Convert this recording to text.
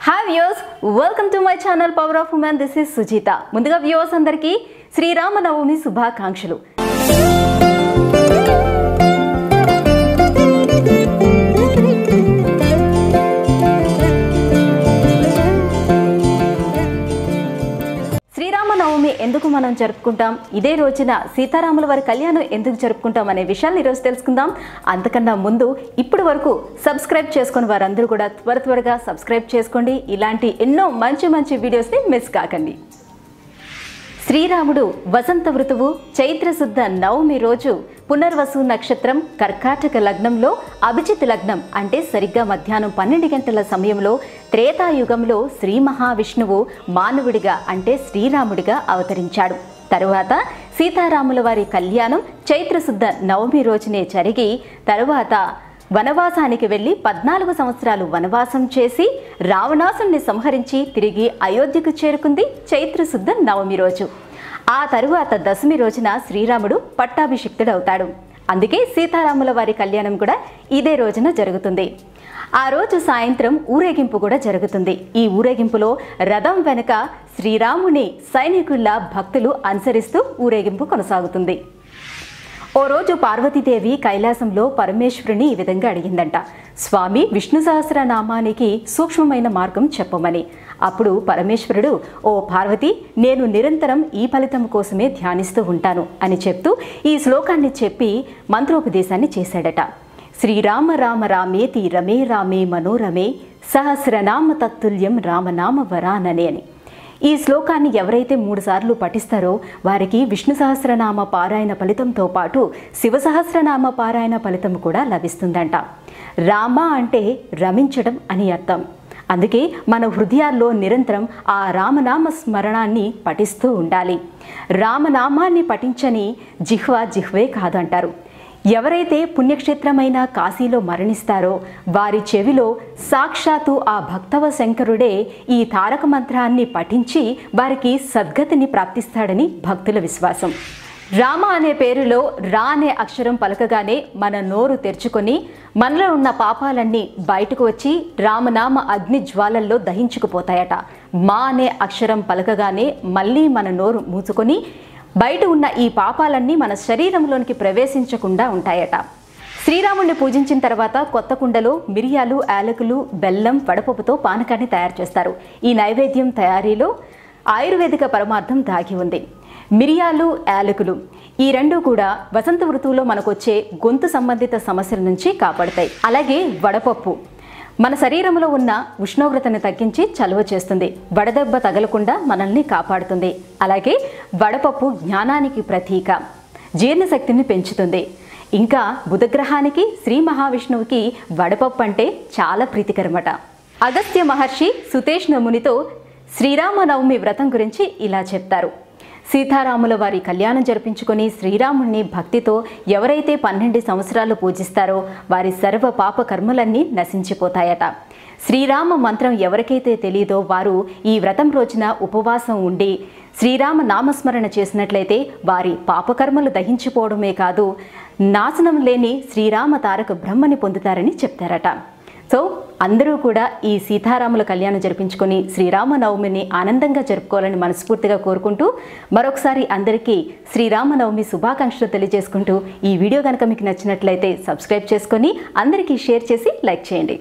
Hi viewers, welcome to my channel Powerofwomen. This is Sujitha. ముందుగా viewers అందరికీ శ్రీ రామ నవమి శుభాకాంక్షలు. నవమి ఎందుకు మనం జరుపుకుంటాం, ఇదే రోజున సీతారాముల వారి కళ్యాణం ఎందుకు జరుపుకుంటాం అనే విషయాన్ని ఈరోజు తెలుసుకుందాం. అంతకన్నా ముందు ఇప్పటి వరకు సబ్స్క్రైబ్ చేసుకుని వారందరూ కూడా త్వరగా సబ్స్క్రైబ్ చేసుకోండి. ఇలాంటి ఎన్నో మంచి వీడియోస్ని మిస్ కాకండి. శ్రీరాముడు వసంత ఋతువు చైత్రశుద్ధ నవమి రోజు పునర్వసు నక్షత్రం కర్కాటక లగ్నంలో అభిజిత్ లగ్నం అంటే సరిగ్గా మధ్యాహ్నం 12 గంటల సమయంలో త్రేతాయుగంలో శ్రీ మహావిష్ణువు మానవుడిగా అంటే శ్రీరాముడిగా అవతరించాడు. తరువాత సీతారాముల వారి కళ్యాణం చైత్రశుద్ధ నవమి రోజునే జరిగి తరువాత వనవాసానికి వెళ్ళి 14 సంవత్సరాలు వనవాసం చేసి రావణాసుని సంహరించి తిరిగి అయోధ్యకు చేరుకుంది చైత్రశుద్ధ నవమి రోజు. ఆ తరువాత దశమి రోజున శ్రీరాముడు పట్టాభిషిక్తుడవుతాడు. అందుకే సీతారాముల వారి కళ్యాణం కూడా ఇదే రోజున జరుగుతుంది. ఆ రోజు సాయంత్రం ఊరేగింపు కూడా జరుగుతుంది. ఈ ఊరేగింపులో రథం వెనుక శ్రీరాముని సైనికుల్లా భక్తులు అనుసరిస్తూ ఊరేగింపు కొనసాగుతుంది. ఓ రోజు పార్వతీదేవి కైలాసంలో పరమేశ్వరుని ఈ విధంగా అడిగిందంట, స్వామి విష్ణు సహస్రనామానికి సూక్ష్మమైన మార్గం చెప్పమని. అప్పుడు పరమేశ్వరుడు, ఓ పార్వతి, నేను నిరంతరం ఈ ఫలితం కోసమే ధ్యానిస్తూ ఉంటాను అని చెప్తూ ఈ శ్లోకాన్ని చెప్పి మంత్రోపదేశాన్ని చేశాడట. శ్రీరామ రామ రామేతి రమే రామే మనోరమే సహస్రనామ తత్తుల్యం రామనామ వరాననే అని. ఈ శ్లోకాన్ని ఎవరైతే 3 సార్లు పఠిస్తారో వారికి విష్ణు సహస్రనామ పారాయణ ఫలితంతో పాటు శివ సహస్రనామ పారాయణ ఫలితం కూడా లభిస్తుందంట. రామ అంటే రమించడం అని అర్థం. అందుకే మన హృదయాల్లో నిరంతరం ఆ రామనామ స్మరణాన్ని పఠిస్తూ ఉండాలి. రామనామాన్ని పఠించని జిహ్వే కాదంటారు. ఎవరైతే పుణ్యక్షేత్రమైన కాశీలో మరణిస్తారో వారి చెవిలో సాక్షాత్తు ఆ భక్తవ శంకరుడే ఈ తారక మంత్రాన్ని పఠించి వారికి సద్గతిని ప్రాప్తిస్తాడని భక్తుల విశ్వాసం. రామ అనే పేరులో రా అనే అక్షరం పలకగానే మన నోరు తెరుచుకొని మనలో ఉన్న పాపాలన్నీ బయటకు వచ్చి రామనామ అగ్ని జ్వాలల్లో దహించుకుపోతాయట. మా అనే అక్షరం పలకగానే మళ్ళీ మన నోరు మూసుకొని బయట ఉన్న ఈ పాపాలన్నీ మన శరీరంలోనికి ప్రవేశించకుండా ఉంటాయట. శ్రీరాముడిని పూజించిన తర్వాత కొత్త కుండలో మిరియాలు, యాలకులు, బెల్లం, వడపప్పుతో పానకాన్ని తయారు చేస్తారు. ఈ నైవేద్యం తయారీలో ఆయుర్వేదిక పరమార్థం దాగి ఉంది. మిరియాలు, యాలకులు ఈ రెండు కూడా వసంత ఋతువులో మనకొచ్చే గొంతు సంబంధిత సమస్యల నుంచి కాపాడతాయి. అలాగే వడపప్పు మన శరీరంలో ఉన్న ఉష్ణోగ్రతను తగ్గించి చలువ చేస్తుంది. వడదెబ్బ తగలకుండా మనల్ని కాపాడుతుంది. అలాగే వడపప్పు జ్ఞానానికి ప్రతీక, జీర్ణశక్తిని పెంచుతుంది. ఇంకా బుధగ్రహానికి శ్రీ మహావిష్ణువుకి వడపప్పు అంటే చాలా ప్రీతికరమట. అగస్త్య మహర్షి సుతేష్ణ మునితో శ్రీరామనవమి వ్రతం గురించి ఇలా చెప్తారు. సీతారాముల వారి కళ్యాణం జరిపించుకొని శ్రీరాముడిని భక్తితో ఎవరైతే 12 సంవత్సరాలు పూజిస్తారో వారి సర్వ పాప కర్మలన్నీ నశించిపోతాయట. శ్రీరామ మంత్రం ఎవరికైతే తెలియదో వారు ఈ వ్రతం రోజున ఉపవాసం ఉండి శ్రీరామ నామస్మరణ చేసినట్లయితే వారి పాపకర్మలు దహించిపోవడమే కాదు, నాశనం లేని శ్రీరామ తారక బ్రహ్మని పొందుతారని చెప్తారట. సో అందరూ కూడా ఈ సీతారాముల కళ్యాణం జరిపించుకొని శ్రీరామ నవమిని ఆనందంగా జరుపుకోవాలని మనస్ఫూర్తిగా కోరుకుంటూ మరొకసారి అందరికీ శ్రీరామ నవమి శుభాకాంక్షలు తెలియజేసుకుంటూ ఈ వీడియో కనుక మీకు నచ్చినట్లయితే సబ్స్క్రైబ్ చేసుకొని అందరికీ షేర్ చేసి లైక్ చేయండి.